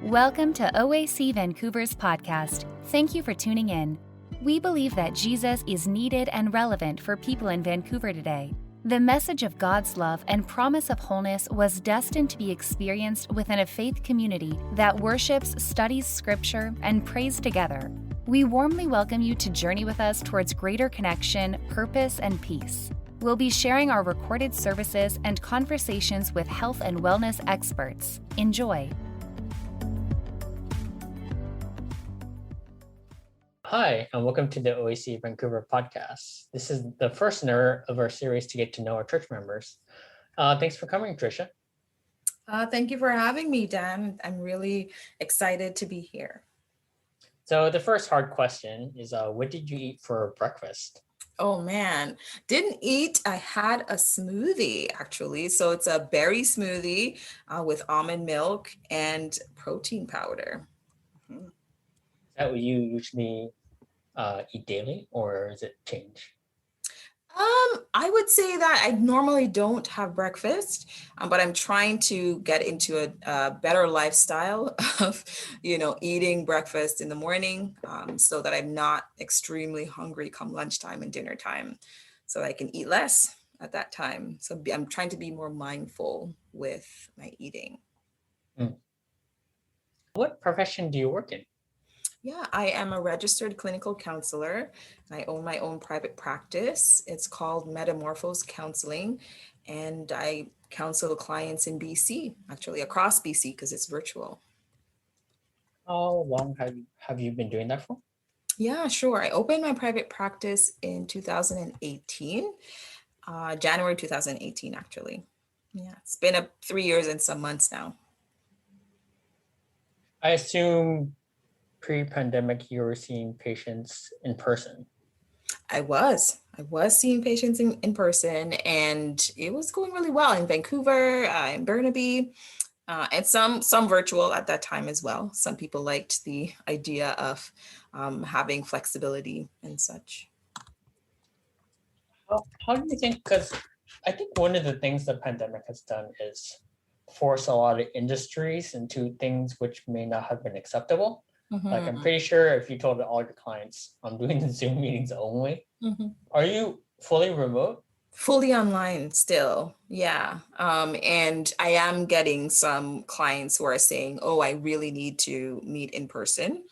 Welcome to OAC Vancouver's podcast. Thank you for tuning in. We believe that Jesus is needed and relevant for people in Vancouver today. The message of God's love and promise of wholeness was destined to be experienced within a faith community that worships, studies scripture, and prays together. We warmly welcome you to journey with us towards greater connection, purpose, and peace. We'll be sharing our recorded services and conversations with health and wellness experts. Enjoy. Hi, and welcome to the OAC Vancouver podcast. This is the first in of our series to get to know our church members. Thanks for coming, Tricia. Thank you for having me, Dan. I'm really excited to be here. So the first hard question is, what did you eat for breakfast? Oh man, didn't eat. I had a smoothie actually. So it's a berry smoothie with almond milk and protein powder. Is that what you usually eat daily, or is it change? I would say that I normally don't have breakfast, but I'm trying to get into a better lifestyle of, eating breakfast in the morning so that I'm not extremely hungry come lunchtime and dinner time, so I can eat less at that time. So I'm trying to be more mindful with my eating. What profession do you work in? Yeah, I am a registered clinical counselor. I own my own private practice. It's called Metamorphose Counseling, and I counsel clients in BC, actually across BC because it's virtual. How long have you been doing that for? Yeah, sure. I opened my private practice in 2018, January 2018, actually. Yeah, it's been 3 years and some months now. I assume pre-pandemic you were seeing patients in person. I was seeing patients in person, and it was going really well in Vancouver, in Burnaby, and some virtual at that time as well. Some people liked the idea of having flexibility and such. How do you think, because I think one of the things the pandemic has done is force a lot of industries into things which may not have been acceptable. Mm-hmm. Like, I'm pretty sure if you told all your clients, I'm doing the Zoom meetings only. Mm-hmm. Are you fully remote? Fully online still, yeah. And I am getting some clients who are saying, oh, I really need to meet in person.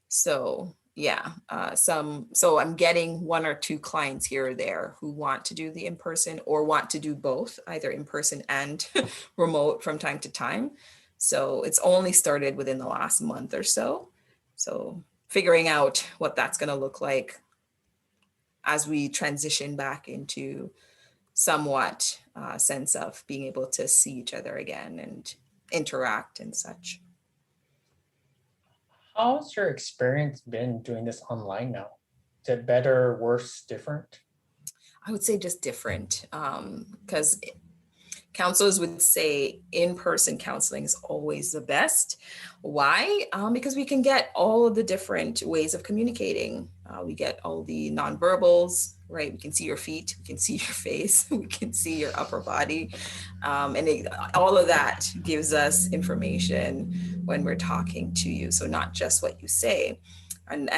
So yeah, so I'm getting 1 or 2 clients here or there who want to do the in-person or want to do both, either in person and remote from time to time. So it's only started within the last month or so. So figuring out what that's going to look like as we transition back into somewhat sense of being able to see each other again and interact and such. How's your experience been doing this online now? Is it better, worse, different? I would say just different, because counselors would say in-person counseling is always the best. Why? Because we can get all of the different ways of communicating. We get all the nonverbals, right? We can see your feet, we can see your face, we can see your upper body. And all of that gives us information when we're talking to you. So not just what you say. And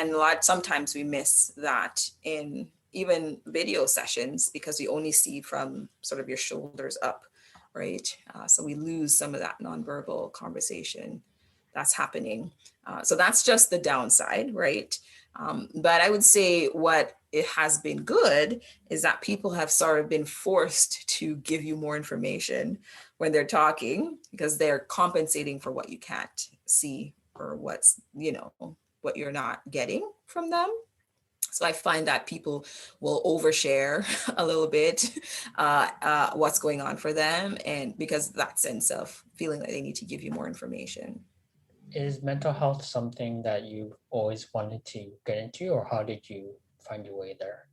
sometimes we miss that in even video sessions because we only see from sort of your shoulders up, right? So we lose some of that nonverbal conversation that's happening. So that's just the downside, right? But I would say what it has been good is that people have sort of been forced to give you more information when they're talking because they're compensating for what you can't see or what's, what you're not getting from them. So I find that people will overshare a little bit what's going on for them, and because that sense of feeling that they need to give you more information. Is mental health something that you always wanted to get into, or how did you find your way there?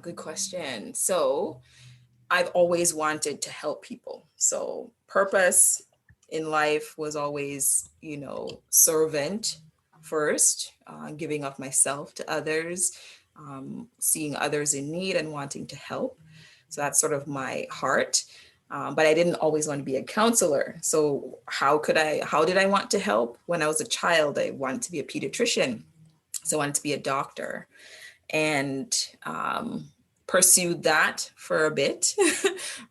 Good question. So I've always wanted to help people. So purpose in life was always, servant first, giving of myself to others, seeing others in need and wanting to help. So that's sort of my heart. But I didn't always want to be a counselor. So how did I want to help? When I was a child, I wanted to be a pediatrician. So I wanted to be a doctor, and pursued that for a bit,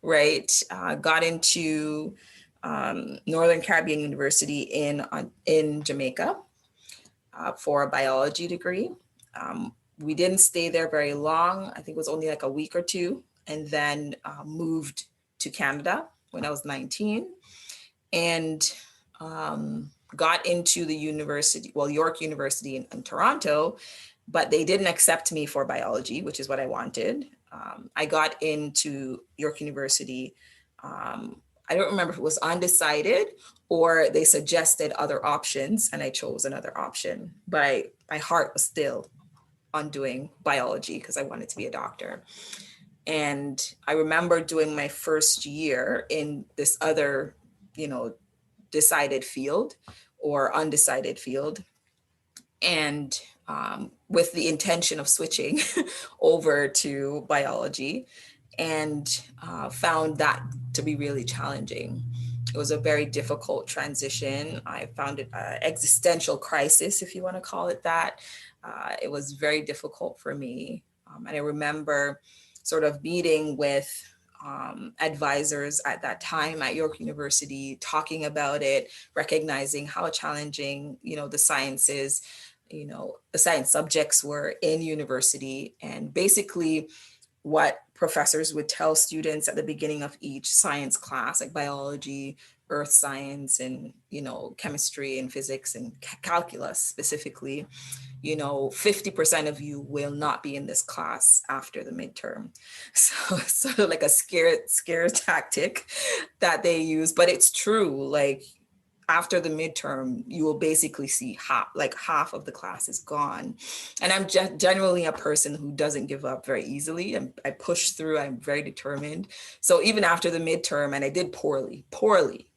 right? Got into Northern Caribbean University in Jamaica for a biology degree. We didn't stay there very long. I think it was only like a week or two, and then moved to Canada when I was 19, and got into the university, York University in Toronto, but they didn't accept me for biology, which is what I wanted. I got into York University. I don't remember if it was undecided or they suggested other options and I chose another option, but my heart was still on doing biology because I wanted to be a doctor. And I remember doing my first year in this other, decided field or undecided field. And with the intention of switching over to biology, and found that to be really challenging. It was a very difficult transition. I found it an existential crisis, if you want to call it that. It was very difficult for me. And I remember sort of meeting with advisors at that time at York University, talking about it, recognizing how challenging, the sciences, the science subjects were in university, and basically what professors would tell students at the beginning of each science class, like biology, earth science, and, chemistry and physics and calculus specifically, 50% of you will not be in this class after the midterm. So it's sort of like a scare tactic that they use, but it's true. Like after the midterm, you will basically see half of the class is gone. And I'm generally a person who doesn't give up very easily. I push through, I'm very determined. So even after the midterm, and I did poorly,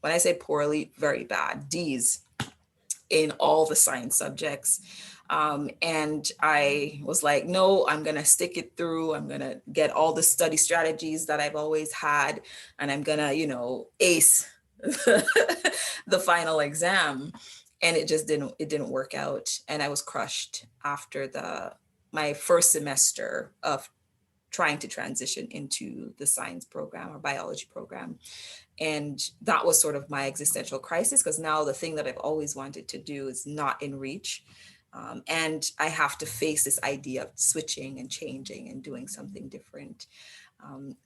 when I say poorly, very bad, D's in all the science subjects. And I was like, no, I'm going to stick it through. I'm going to get all the study strategies that I've always had, and I'm going to, ace the final exam. And it didn't work out. And I was crushed after my first semester of trying to transition into the science program or biology program. And that was sort of my existential crisis, because now the thing that I've always wanted to do is not in reach. And I have to face this idea of switching and changing and doing something different.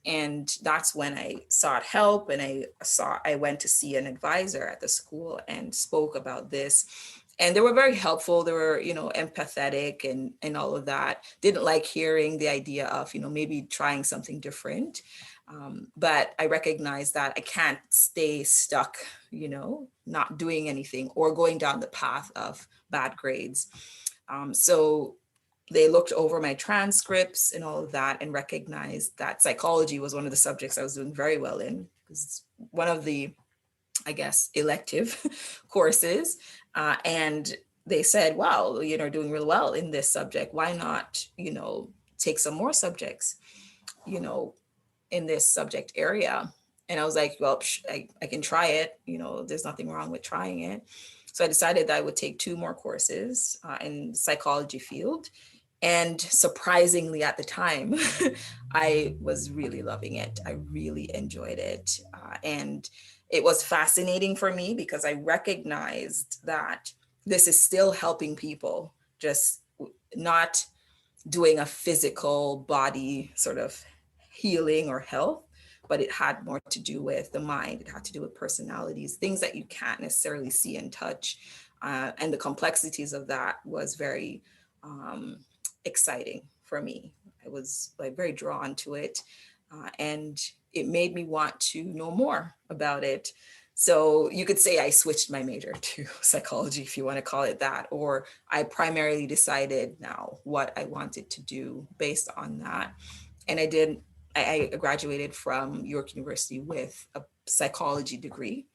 And that's when I sought help, and I went to see an advisor at the school and spoke about this. And they were very helpful. They were, empathetic and all of that. Didn't like hearing the idea of, maybe trying something different. But I recognized that I can't stay stuck, not doing anything or going down the path of bad grades. So they looked over my transcripts and all of that and recognized that psychology was one of the subjects I was doing very well in, because it's one of the, I guess, elective courses. And they said, wow, doing really well in this subject. Why not, take some more subjects, in this subject area? And I was like, well, I can try it. There's nothing wrong with trying it. So I decided that I would take 2 more courses in the psychology field. And surprisingly, at the time, I was really loving it. I really enjoyed it. And it was fascinating for me because I recognized that this is still helping people, just not doing a physical body sort of healing or health, but it had more to do with the mind. It had to do with personalities, things that you can't necessarily see and touch. And the complexities of that was very exciting for me. I was very drawn to it, and it made me want to know more about it. So you could say I switched my major to psychology, if you want to call it that, or I primarily decided now what I wanted to do based on that. And I graduated from York University with a psychology degree,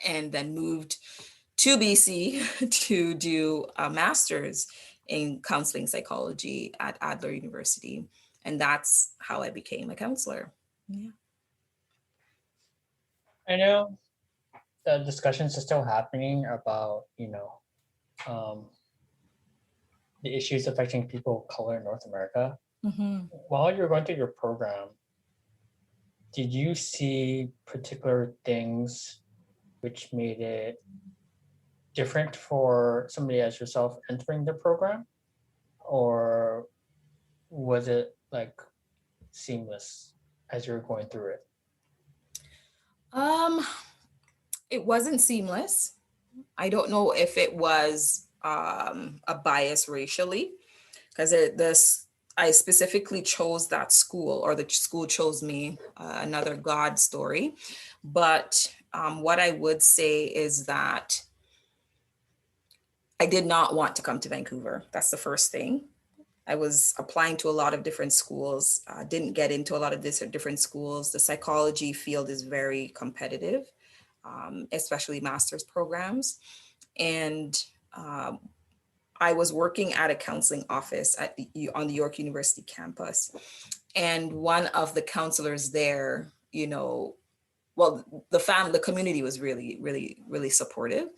and then moved to BC to do a master's in counseling psychology at Adler University. And that's how I became a counselor. Yeah. I know the discussions are still happening about, um, the issues affecting people of color in North America. Mhm. While you're going through your program, did you see particular things which made it different for somebody as yourself entering the program? Or was it like seamless as you were going through it? Um, it wasn't seamless. I don't know if it was a bias racially, because this I specifically chose that school, or the school chose me. Another God story, but what I would say is that I did not want to come to Vancouver. That's the first thing. I was applying to a lot of different schools, didn't get into a lot of different schools. The psychology field is very competitive, especially master's programs. And um, I was working at a counseling office on the York University campus. And one of the counselors there, well, the community was really, really, really supportive.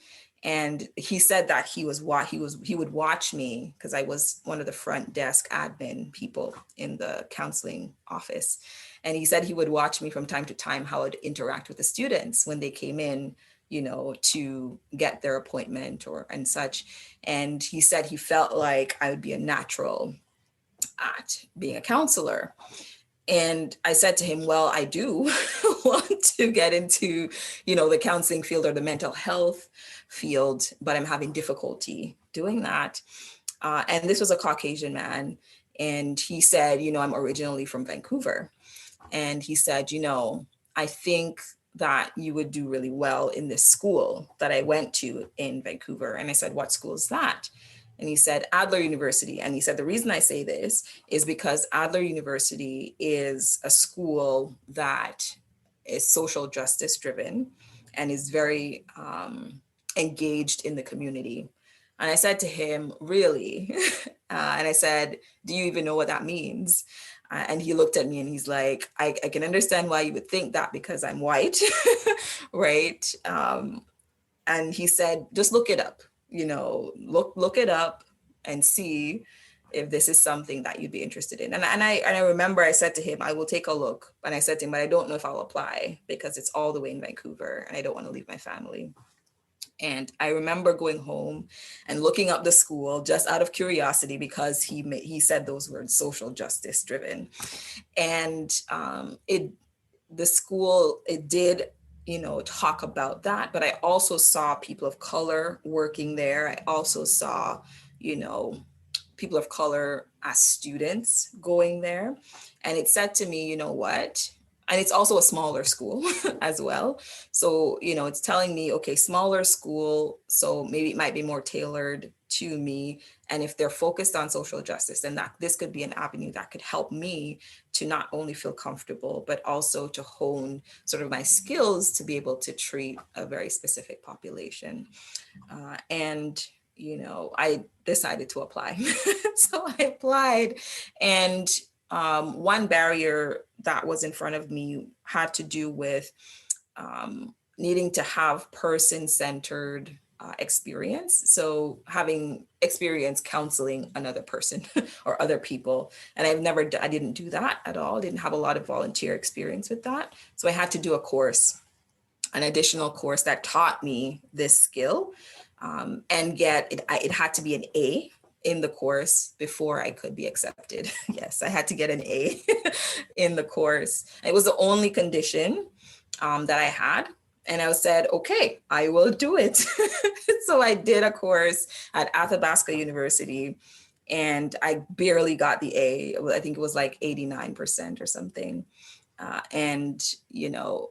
And he said that he would watch me, because I was one of the front desk admin people in the counseling office. And he said he would watch me from time to time, how I'd interact with the students when they came in, to get their appointment or and such. And he said he felt like I would be a natural at being a counselor. And I said to him, well, I do want to get into, the counseling field or the mental health field, but I'm having difficulty doing that. And this was a Caucasian man. And he said, I'm originally from Vancouver. And he said, I think that you would do really well in this school that I went to in Vancouver. And I said, what school is that? And he said, Adler University. And he said, the reason I say this is because Adler University is a school that is social justice driven and is very engaged in the community. And I said to him, really? And I said, do you even know what that means? And he looked at me and he's like, I can understand why you would think that because I'm white, right? And he said, just look it up, look it up and see if this is something that you'd be interested in. And I remember I said to him, I will take a look. And I said to him, but I don't know if I'll apply because it's all the way in Vancouver and I don't want to leave my family. And I remember going home and looking up the school just out of curiosity because he said those words, social justice driven. And the school, it did, talk about that, but I also saw people of color working there. I also saw, people of color as students going there. And it said to me, you know what? And it's also a smaller school as well. So, it's telling me, okay, smaller school. So maybe it might be more tailored to me. And if they're focused on social justice, then this could be an avenue that could help me to not only feel comfortable, but also to hone sort of my skills to be able to treat a very specific population. And I decided to apply. So I applied, and one barrier that was in front of me had to do with needing to have person-centered experience. So having experience counseling another person or other people. And I didn't do that at all. I didn't have a lot of volunteer experience with that. So I had to do an additional course that taught me this skill. And yet it had to be an A in the course before I could be accepted. Yes, I had to get an A in the course. It was the only condition that I had. And I said, okay, I will do it. So I did a course at Athabasca University and I barely got the A. I think it was like 89% or something. And,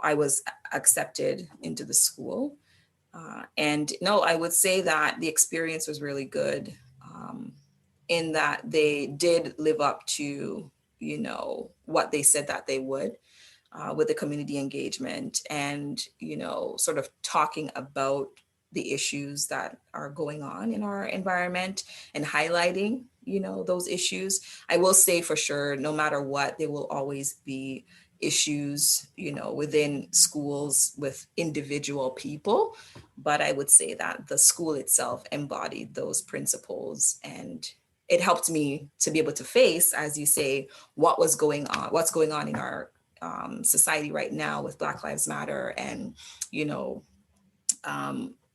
I was accepted into the school. And no, I would say that the experience was really good in that they did live up to, what they said that they would with the community engagement and, sort of talking about the issues that are going on in our environment and highlighting, those issues. I will say for sure, no matter what, there will always be, issues, within schools with individual people. But I would say that the school itself embodied those principles, and it helped me to be able to face, as you say, what's going on in our society right now with Black Lives Matter, and,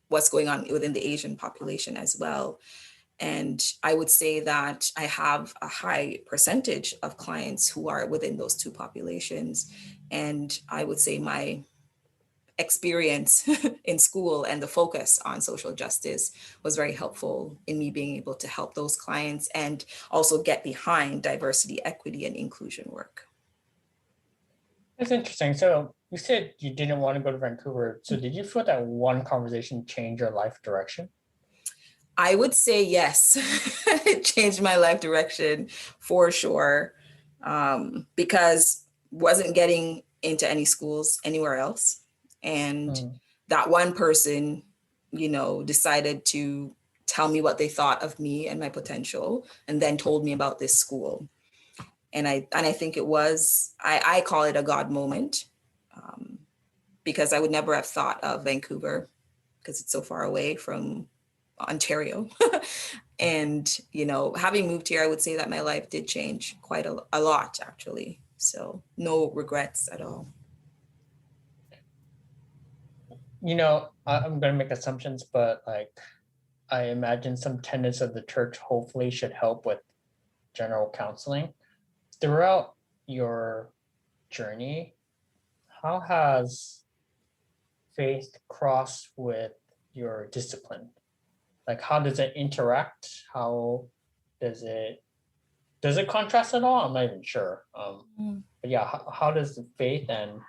what's going on within the Asian population as well. And I would say that I have a high percentage of clients who are within those two populations. And I would say my experience in school and the focus on social justice was very helpful in me being able to help those clients and also get behind diversity, equity, and inclusion work. That's interesting. So you said you didn't want to go to Vancouver. So did you feel that one conversation changed your life direction? I would say yes. It changed my life direction for sure, because wasn't getting into any schools anywhere else. And that one person, decided to tell me what they thought of me and my potential, and then told me about this school. And I think it was, I call it a God moment, because I would never have thought of Vancouver because it's so far away from Ontario. And, having moved here, I would say that my life did change quite a lot, actually. So no regrets at all. I'm going to make assumptions, but I imagine some tenets of the church hopefully should help with general counseling. Throughout your journey, how has faith crossed with your discipline? How does it interact? How does it contrast at all? I'm not even sure. But yeah, how does the faith and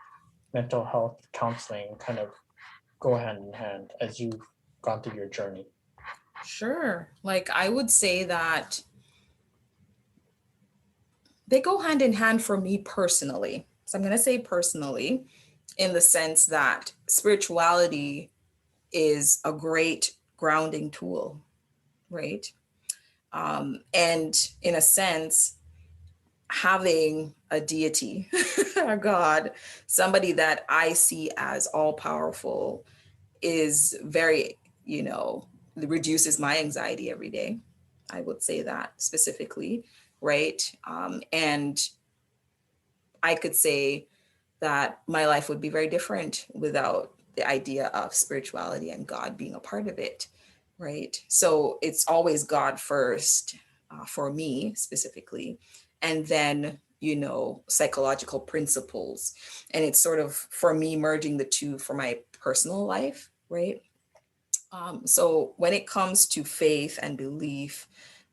mental health counseling kind of go hand in hand as you've gone through your journey? Sure. I would say that they go hand in hand for me personally. So I'm going to say personally, in the sense that spirituality is a great grounding tool, right? And in a sense, having a deity, a God, somebody that I see as all powerful is very, reduces my anxiety every day. I would say that specifically, right? And I could say that my life would be very different without the idea of spirituality and God being a part of it, right? So it's always God first, for me specifically, and then, psychological principles. And it's sort of, for me, merging the two for my personal life, right? So when it comes to faith and belief,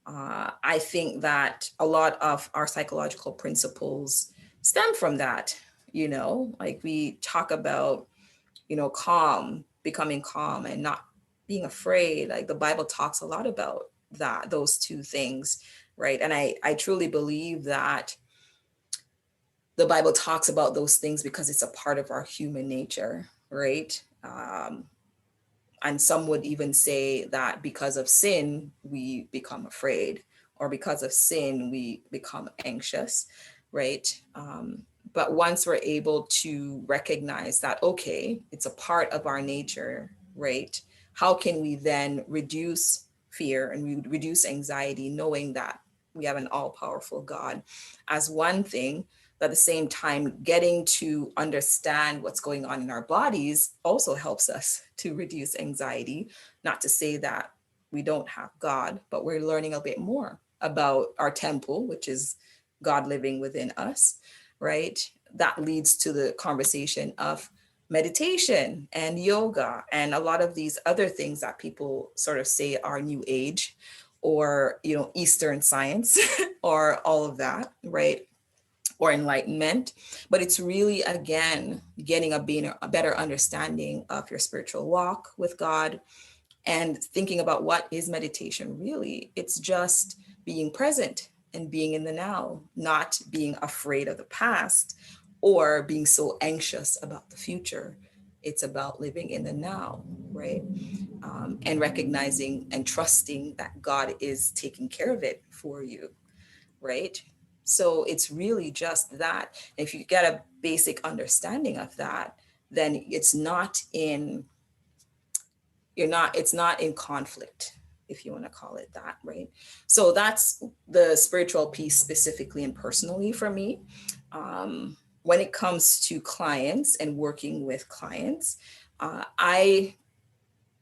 I think that a lot of our psychological principles stem from that. We talk about, becoming calm and not being afraid. The Bible talks a lot about those two things, right? And I truly believe that the Bible talks about those things because it's a part of our human nature, right? And some would even say that because of sin, we become afraid, or because of sin, we become anxious, right? But once we're able to recognize that, okay, it's a part of our nature, right? How can we then reduce fear and we reduce anxiety, knowing that we have an all-powerful God as one thing, but at the same time, getting to understand what's going on in our bodies also helps us to reduce anxiety. Not to say that we don't have God, but we're learning a bit more about our temple, which is God living within us, right? That leads to the conversation of meditation and yoga and a lot of these other things that people sort of say are new age, or, Eastern science or all of that, right? Or enlightenment. But it's really, again, getting a better understanding of your spiritual walk with God and thinking about what is meditation really. It's just being present and being in the now, not being afraid of the past or being so anxious about the future. It's about living in the now, right? And recognizing and trusting that God is taking care of it for you, right? So it's really just that. If you get a basic understanding of that, then it's not in conflict, if you want to call it that, right? So that's the spiritual piece specifically and personally for me. When it comes to clients and working with clients,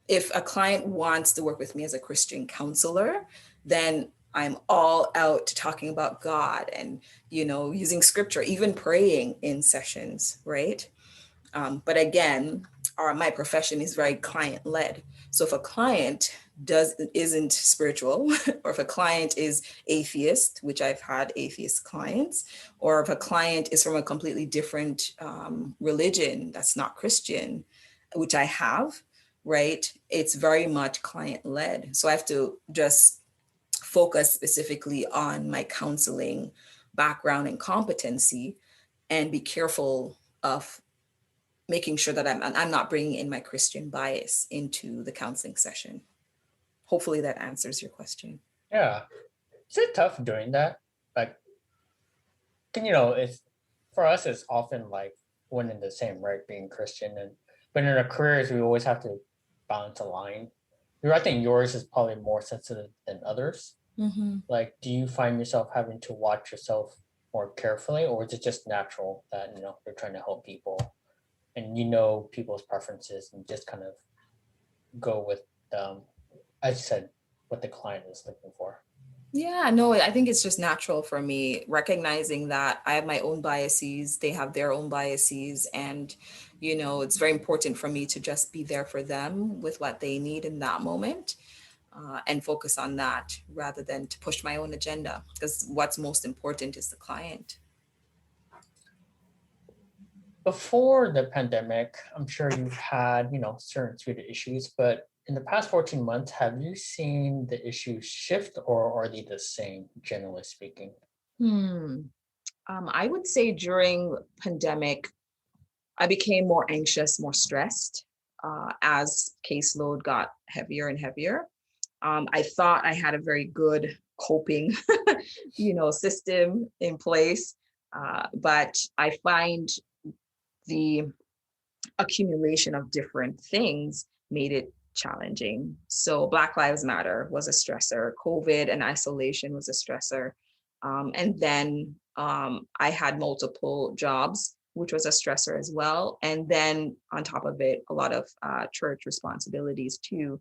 if a client wants to work with me as a Christian counselor, then I'm all out talking about God and, using scripture, even praying in sessions, right? But again, my profession is very client led. So if a client isn't spiritual, or if a client is atheist, which I've had atheist clients, or if a client is from a completely different religion that's not Christian, which I have, right? It's very much client led. So I have to just focus specifically on my counseling background and competency and be careful of making sure that I'm not bringing in my Christian bias into the counseling session. Hopefully that answers your question. Yeah. Is it tough doing that? Like, it's for us, it's often like one and the same, right? Being Christian, but in our careers, we always have to balance a line. I think yours is probably more sensitive than others. Mm-hmm. Like, do you find yourself having to watch yourself more carefully, or is it just natural that you're trying to help people and people's preferences and just kind of go with as you said, what the client is looking for? Yeah, no, I think it's just natural for me, recognizing that I have my own biases, they have their own biases, and it's very important for me to just be there for them with what they need in that moment, and focus on that rather than to push my own agenda, because what's most important is the client. Before the pandemic, I'm sure you've had, certain suite of issues, but in the past 14 months, have you seen the issues shift, or are they the same, generally speaking? I would say during pandemic, I became more anxious, more stressed, as caseload got heavier and heavier. I thought I had a very good coping, system in place, but I find the accumulation of different things made it challenging. So Black Lives Matter was a stressor, COVID and isolation was a stressor. And then I had multiple jobs, which was a stressor as well. And then on top of it, a lot of church responsibilities too.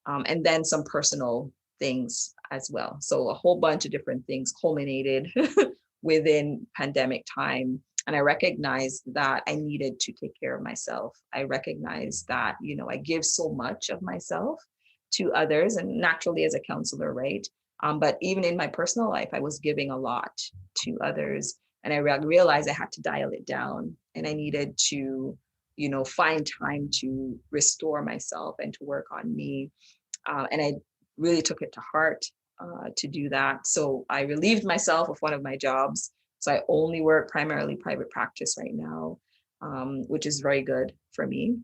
And then some personal things as well. So a whole bunch of different things culminated within pandemic time. And I recognized that I needed to take care of myself. I recognized that, I give so much of myself to others, and naturally as a counselor, right? But even in my personal life, I was giving a lot to others. And I realized I had to dial it down, and I needed to, find time to restore myself and to work on me. And I really took it to heart to do that. So I relieved myself of one of my jobs. So I only work primarily private practice right now, which is very good for me.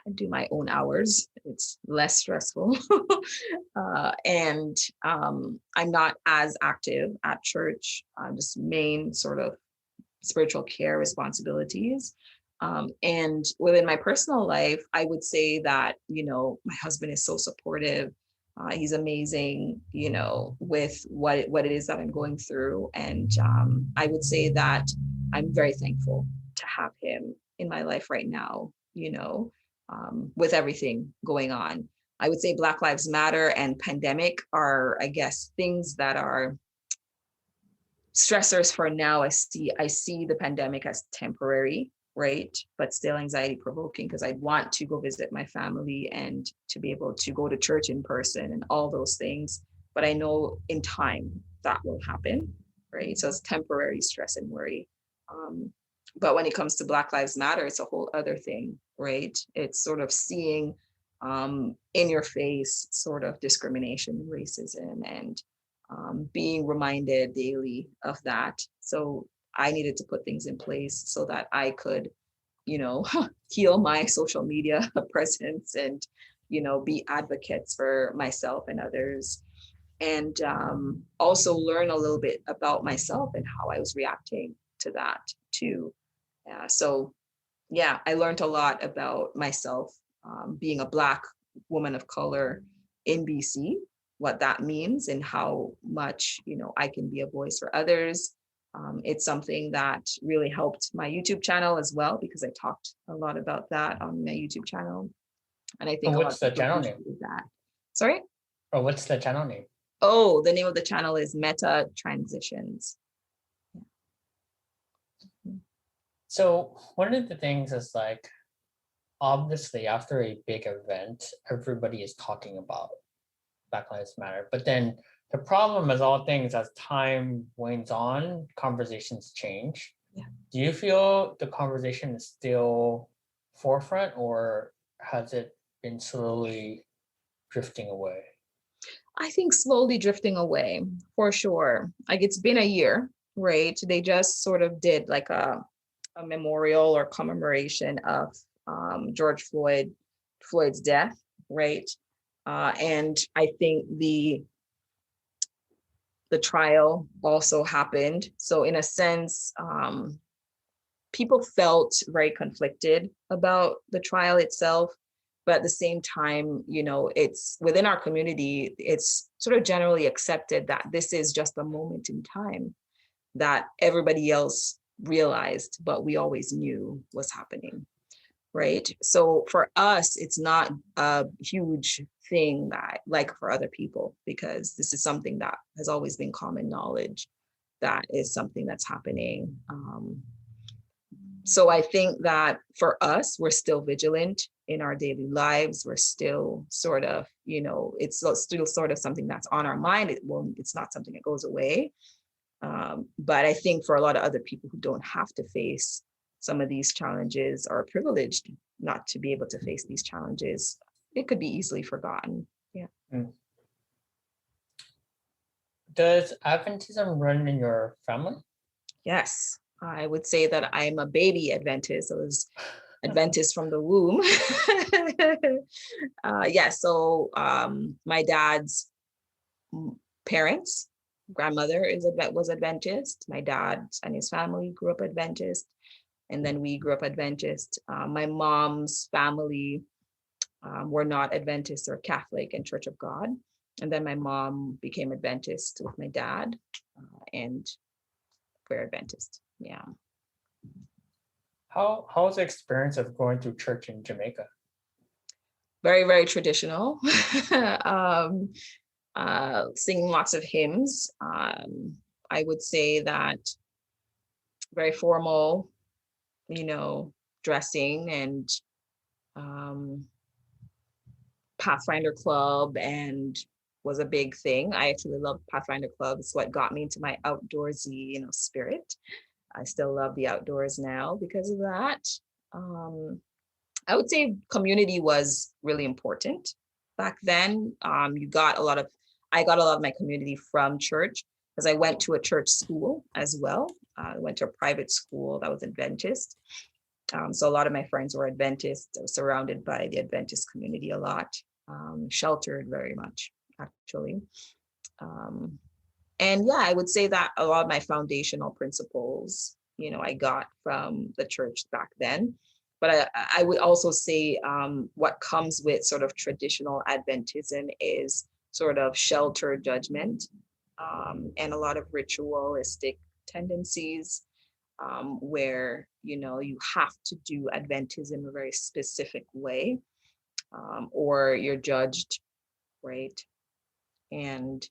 I do my own hours. It's less stressful. And I'm not as active at church, just main sort of spiritual care responsibilities. And within my personal life, I would say that, my husband is so supportive. He's amazing, with what it is that I'm going through. And I would say that I'm very thankful to have him in my life right now, with everything going on. I would say Black Lives Matter and pandemic are, I guess, things that are stressors for now. I see the pandemic as temporary, right? But still anxiety provoking, because I want to go visit my family and to be able to go to church in person and all those things. But I know in time that will happen, right? So it's temporary stress and worry. But when it comes to Black Lives Matter, it's a whole other thing, right? It's sort of seeing in your face sort of discrimination and racism, and being reminded daily of that. So I needed to put things in place so that I could, heal my social media presence and, be advocates for myself and others. and also learn a little bit about myself and how I was reacting to that too. So yeah, I learned a lot about myself, being a Black woman of color in BC, what that means and how much, I can be a voice for others. It's something that really helped my YouTube channel as well, because I talked a lot about that on my YouTube channel. And I think And a lot what's of the people channel name? appreciate that. Sorry? Or what's the channel name? Oh, the name of the channel is Meta Transitions. So one of the things is like, obviously after a big event, everybody is talking about Black Lives Matter. But then the problem is, all things, as time wanes on, conversations change. Yeah. Do you feel the conversation is still forefront, or has it been slowly drifting away? I think slowly drifting away, for sure. Like, it's been a year, right? They just sort of did like a memorial or commemoration of George Floyd's death, right? And I think the trial also happened. So in a sense, people felt very conflicted about the trial itself. But at the same time, it's within our community, it's sort of generally accepted that this is just a moment in time that everybody else realized, but we always knew was happening, right? So for us, it's not a huge thing that, like for other people, because this is something that has always been common knowledge that is something that's happening. So I think that for us, we're still vigilant in our daily lives. We're still sort of, it's still sort of something that's on our mind. It's not something that goes away. But I think for a lot of other people who don't have to face some of these challenges, or are privileged not to be able to face these challenges, it could be easily forgotten. Yeah. Does Adventism run in your family? Yes, I would say that I'm a baby Adventist. I was Adventist from the womb. So my dad's parents, grandmother was Adventist. My dad and his family grew up Adventist, and then we grew up Adventist. My mom's family were not Adventist or Catholic and Church of God, and then my mom became Adventist with my dad, and we're Adventist. Yeah. How's the experience of going to church in Jamaica? Very, very traditional. Singing lots of hymns. I would say that very formal, dressing, and Pathfinder Club and was a big thing. I actually love Pathfinder Club. It's what got me into my outdoorsy, spirit. I still love the outdoors now because of that. I would say community was really important back then. I got a lot of my community from church, because I went to a church school as well. I went to a private school that was Adventist. So a lot of my friends were Adventist. I was surrounded by the Adventist community a lot, sheltered very much, actually. And yeah, I would say that a lot of my foundational principles, I got from the church back then. But I would also say what comes with sort of traditional Adventism is sort of sheltered judgment, and a lot of ritualistic tendencies, where, you have to do Adventism a very specific way, or you're judged, right? And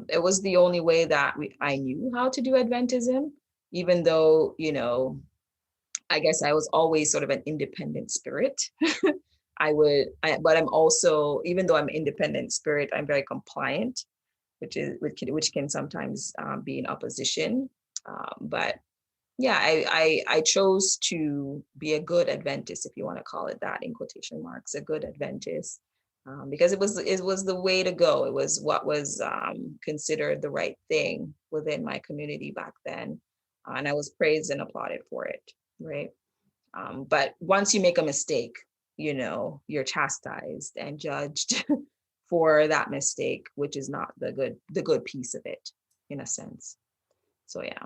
it was the only way that I knew how to do Adventism, even though, I guess I was always sort of an independent spirit. But I'm also, even though I'm an independent spirit, I'm very compliant, which can sometimes be in opposition. But yeah, I chose to be a good Adventist, if you want to call it that, in quotation marks, a good Adventist, because it was the way to go. It was what was considered the right thing within my community back then, and I was praised and applauded for it, right? But once you make a mistake, you're chastised and judged for that mistake, which is not the good piece of it, in a sense. So yeah.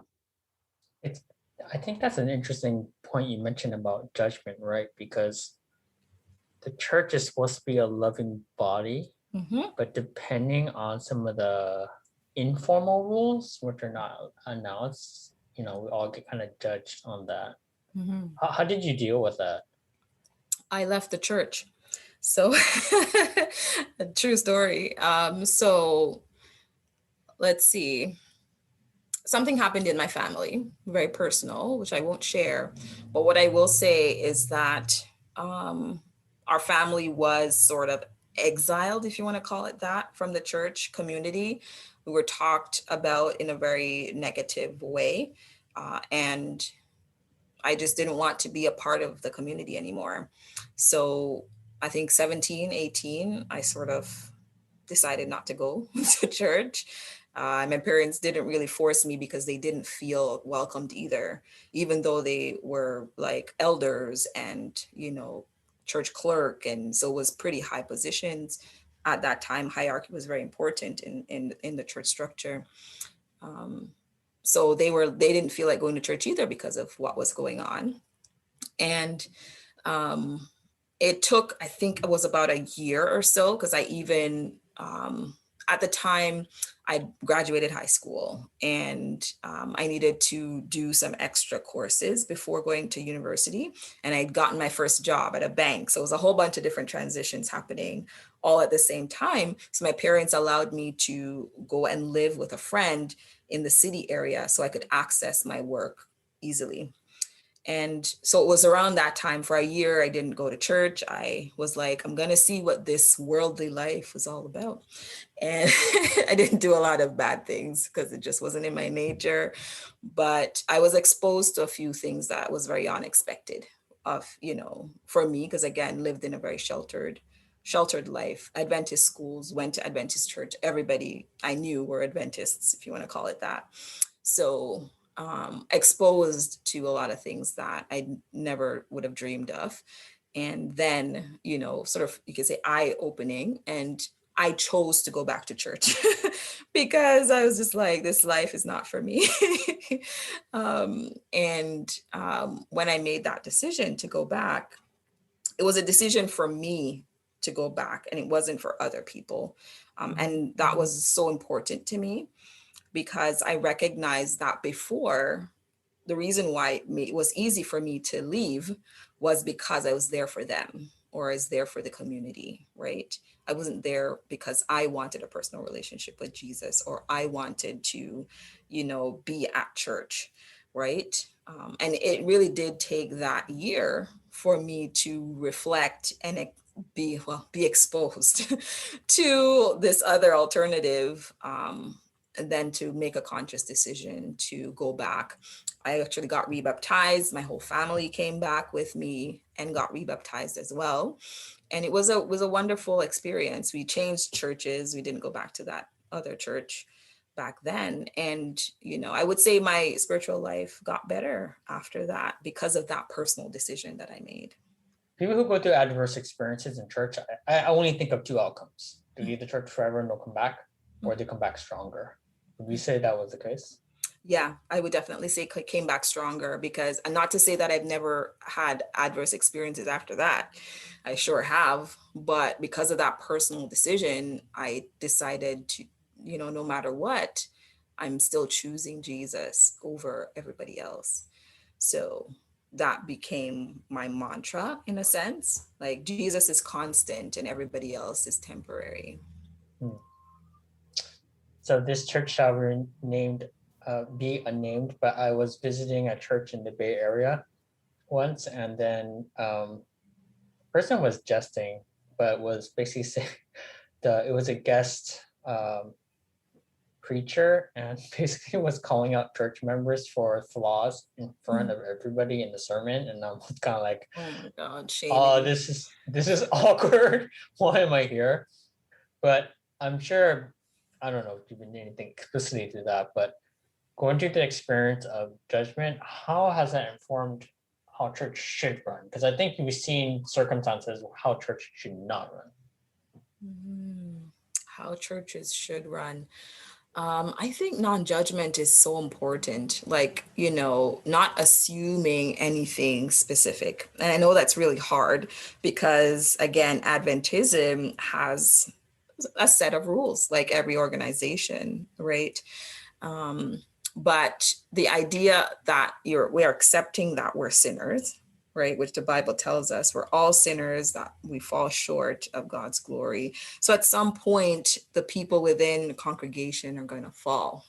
I think that's an interesting point you mentioned about judgment, right? Because the church is supposed to be a loving body, but depending on some of the informal rules, which are not announced, we all get kind of judged on that. How did you deal with that? I left the church. So a true story. So let's see. Something happened in my family, very personal, which I won't share. But what I will say is that our family was sort of exiled, if you want to call it that, from the church community. We were talked about in a very negative way. And I just didn't want to be a part of the community anymore. So I think 17, 18, I sort of decided not to go to church. My parents didn't really force me because they didn't feel welcomed either, even though they were like elders and, church clerk. And so it was pretty high positions at that time. Hierarchy was very important in the church structure. So they didn't feel like going to church either because of what was going on. And it took, I think it was about a year or so, because I even, at the time, I graduated high school and I needed to do some extra courses before going to university. And I'd gotten my first job at a bank. So it was a whole bunch of different transitions happening all at the same time. So my parents allowed me to go and live with a friend in the city area so I could access my work easily. And so it was around that time. For a year, I didn't go to church. I was like, I'm going to see what this worldly life was all about. And I didn't do a lot of bad things because it just wasn't in my nature. But I was exposed to a few things that was very unexpected for me, because again, lived in a very sheltered life. Adventist schools, went to Adventist church. Everybody I knew were Adventists, if you want to call it that. So exposed to a lot of things that I never would have dreamed of. And then, sort of, you could say eye-opening. And I chose to go back to church because I was just like, this life is not for me. When I made that decision to go back, it was a decision for me to go back, and it wasn't for other people. And that was so important to me, because I recognized that before, the reason why it was easy for me to leave was because I was there for them, or I was there for the community, right? I wasn't there because I wanted a personal relationship with Jesus, or I wanted to, be at church, right? And it really did take that year for me to reflect and be exposed to this other alternative, and then to make a conscious decision to go back. I actually got rebaptized. My whole family came back with me and got rebaptized as well. And it was a wonderful experience. We changed churches. We didn't go back to that other church back then. And, I would say my spiritual life got better after that because of that personal decision that I made. People who go through adverse experiences in church, I only think of two outcomes. They leave the church forever and they'll come back, or they come back stronger. Would you say that was the case? Yeah, I would definitely say came back stronger, because, and not to say that I've never had adverse experiences after that. I sure have. But because of that personal decision, I decided to, no matter what, I'm still choosing Jesus over everybody else. So that became my mantra, in a sense. Like, Jesus is constant and everybody else is temporary. So this church shall be unnamed, but I was visiting a church in the Bay Area once, and then person was jesting, but was basically saying it was a guest preacher, and basically was calling out church members for flaws in front of everybody in the sermon, and I'm kind of like, oh my God, this is awkward. Why am I here? But I'm sure, I don't know if you've been anything explicitly to that, but going through the experience of judgment, how has that informed how church should run? Because I think you've seen circumstances how church should not run. how churches should run. I think non-judgment is so important, like, not assuming anything specific. And I know that's really hard because, again, Adventism has a set of rules, like every organization, right? But the idea that we are accepting that we're sinners, right, which the Bible tells us we're all sinners, that we fall short of God's glory. So at some point, the people within the congregation are going to fall,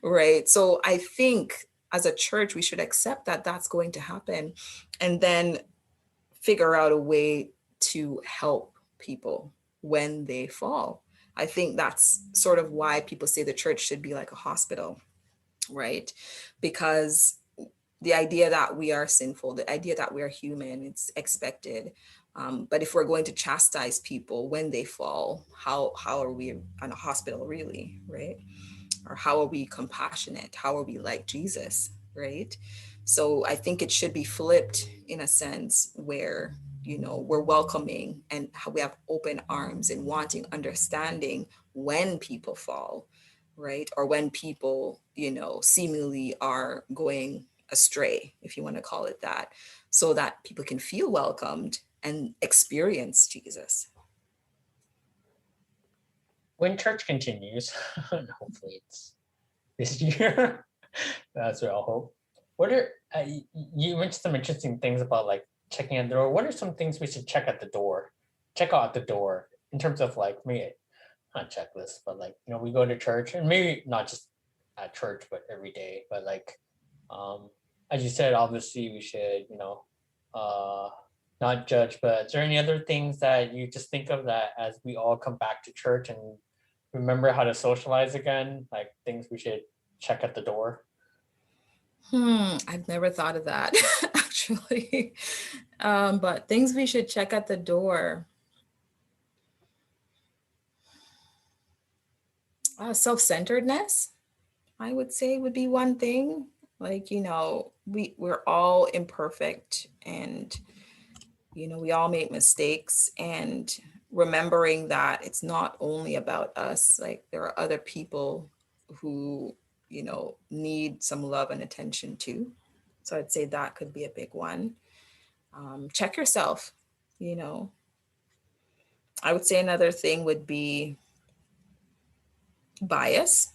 right? So I think as a church, we should accept that that's going to happen, and then figure out a way to help people when they fall. I think that's sort of why people say the church should be like a hospital, right? Because the idea that we are sinful, the idea that we are human, it's expected. But if we're going to chastise people when they fall, how are we in a hospital really, right? Or how are we compassionate? How are we like Jesus, right? So I think it should be flipped in a sense where, we're welcoming and how we have open arms and wanting understanding when people fall, right? Or when people, seemingly are going astray, if you want to call it that, so that people can feel welcomed and experience Jesus. When church continues, and hopefully it's this year, that's what I'll hope. What are you mentioned some interesting things about like checking at the door. What are some things we should check out the door in terms of like maybe not checklist, but like we go to church, and maybe not just at church, but every day. But like as you said, obviously we should not judge. But is there any other things that you just think of that as we all come back to church and remember how to socialize again, like things we should check at the door? I've never thought of that actually. But things we should check at the door. Self-centeredness, I would say, would be one thing. Like, we're all imperfect, and, we all make mistakes, and remembering that it's not only about us, like there are other people who, need some love and attention too. So I'd say that could be a big one. Check yourself, I would say another thing would be biases.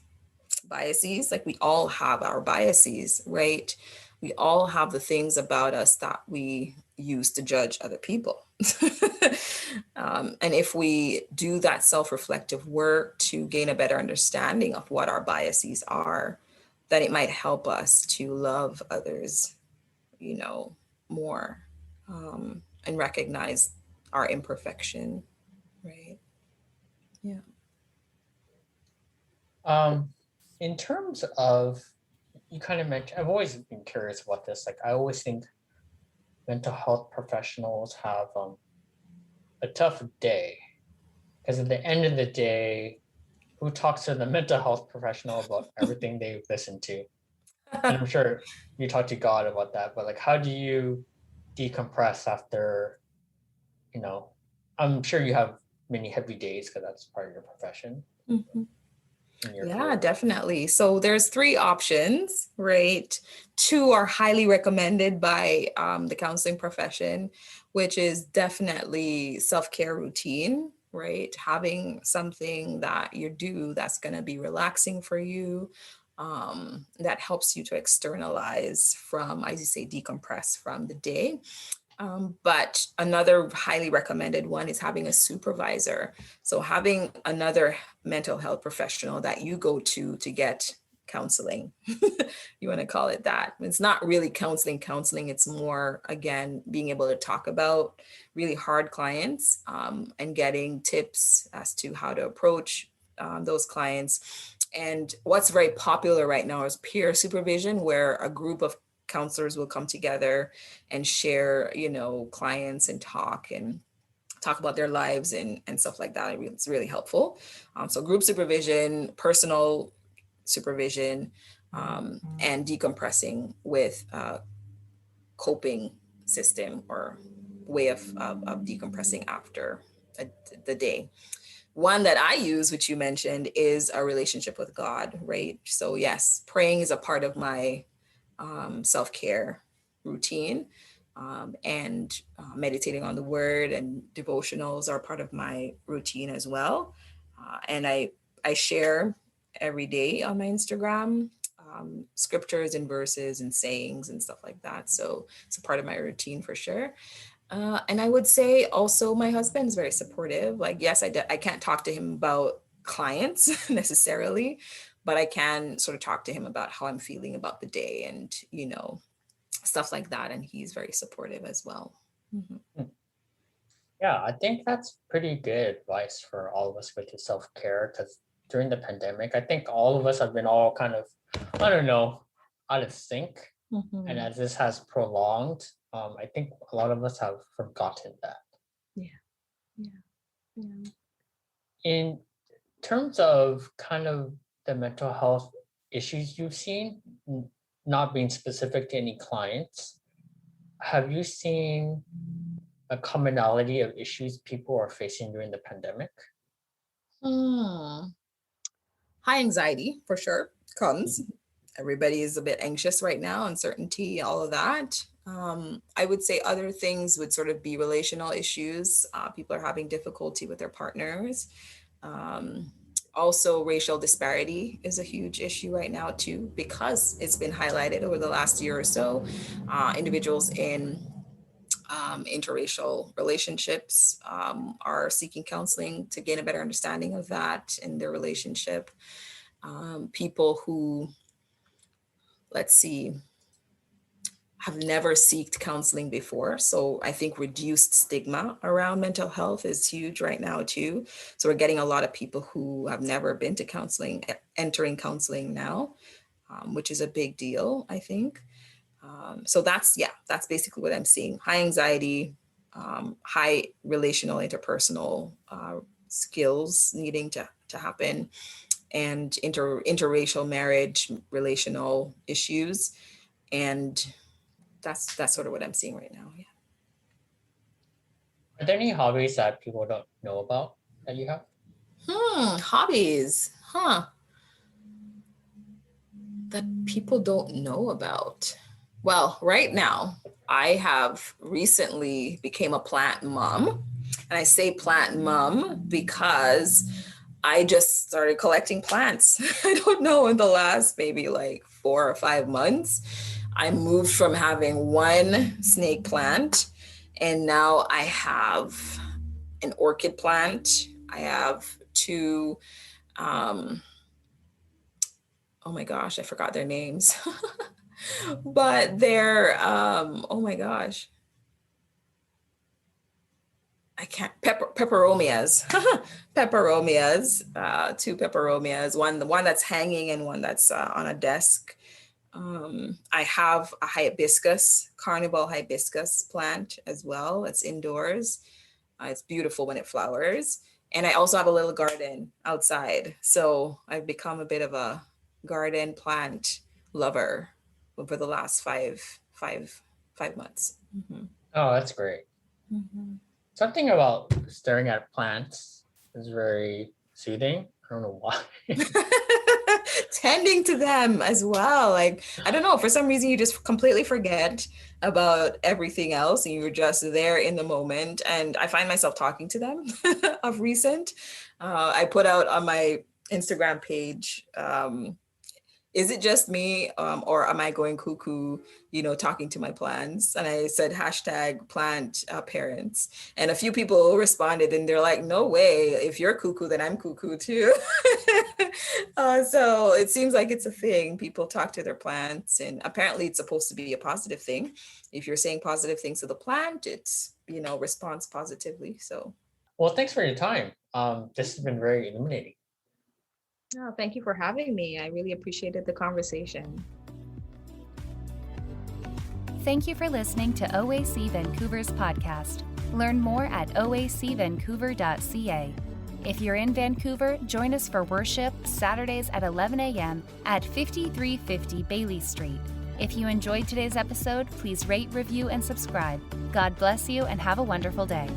Like we all have our biases, right? We all have the things about us that we use to judge other people. And if we do that self-reflective work to gain a better understanding of what our biases are, then it might help us to love others, more, and recognize our imperfection, right? Yeah. In terms of, you kind of mentioned, I've always been curious about this. Like I always think mental health professionals have a tough day, because at the end of the day, who talks to the mental health professional about everything they've listened to? And I'm sure you talk to God about that, but like, how do you decompress after, I'm sure you have many heavy days because that's part of your profession. Mm-hmm. Yeah, career. definitely. So there's 3 options, right? 2 are highly recommended by the counseling profession, which is definitely self-care routine, right? Having something that you do that's going to be relaxing for you, that helps you to externalize from, as you say, decompress from the day. But another highly recommended one is having a supervisor. So having another mental health professional that you go to get counseling, you want to call it that. It's not really counseling. It's more, again, being able to talk about really hard clients, and getting tips as to how to approach those clients. And what's very popular right now is peer supervision, where a group of counselors will come together and share, clients and talk about their lives and stuff like that. It's really helpful. So group supervision, personal supervision, and decompressing with a coping system or way of decompressing after the day. One that I use, which you mentioned, is a relationship with God, right? So yes, praying is a part of my self-care routine, and meditating on the word and devotionals are part of my routine as well. And I share every day on my Instagram scriptures and verses and sayings and stuff like that. So it's a part of my routine for sure. And I would say also my husband is very supportive. Like, yes, I can't talk to him about clients necessarily, but I can sort of talk to him about how I'm feeling about the day and, stuff like that. And he's very supportive as well. Mm-hmm. Yeah, I think that's pretty good advice for all of us with the self-care, because during the pandemic, I think all of us have been all kind of, I don't know, out of sync. Mm-hmm. And as this has prolonged, I think a lot of us have forgotten that. Yeah. In terms of kind of the mental health issues you've seen, not being specific to any clients, have you seen a commonality of issues people are facing during the pandemic? High anxiety for sure comes. Everybody is a bit anxious right now, uncertainty, all of that. I would say other things would sort of be relational issues. People are having difficulty with their partners. Also, racial disparity is a huge issue right now too, because it's been highlighted over the last year or so. Individuals in interracial relationships are seeking counseling to gain a better understanding of that in their relationship. People who, have never sought counseling before. So I think reduced stigma around mental health is huge right now too. So we're getting a lot of people who have never been to counseling, entering counseling now, which is a big deal, I think. So that's basically what I'm seeing. High anxiety, high relational, interpersonal skills needing to happen, and interracial marriage, relational issues. And that's sort of what I'm seeing right now. Yeah. Are there any hobbies that people don't know about that you have? Hobbies, that people don't know about. Well, right now, I have recently became a plant mom. And I say plant mom because I just started collecting plants. I don't know, in the last maybe like 4 or 5 months, I moved from having one snake plant, and now I have an orchid plant. I have 2, oh my gosh, I forgot their names, but they're, oh my gosh. I can't, peperomias, 2 peperomias, one that's hanging and one that's on a desk. I have a carnival hibiscus plant as well. It's indoors. It's beautiful when it flowers. And I also have a little garden outside. So I've become a bit of a garden plant lover over the last five months. Mm-hmm. Oh, that's great. Mm-hmm. Something about staring at plants is very soothing. I don't know why. Tending to them as well. Like, I don't know, for some reason you just completely forget about everything else and you're just there in the moment. And I find myself talking to them of recent. I put out on my Instagram page, is it just me or am I going cuckoo, talking to my plants? And I said #plant parents. And a few people responded and they're like, no way, if you're cuckoo, then I'm cuckoo too. So it seems like it's a thing. People talk to their plants, and apparently it's supposed to be a positive thing. If you're saying positive things to the plant, it's, responds positively. So. Well, thanks for your time. This has been very illuminating. Oh, thank you for having me. I really appreciated the conversation. Thank you for listening to OAC Vancouver's podcast. Learn more at oacvancouver.ca. If you're in Vancouver, join us for worship Saturdays at 11 a.m. at 5350 Bailey Street. If you enjoyed today's episode, please rate, review, and subscribe. God bless you and have a wonderful day.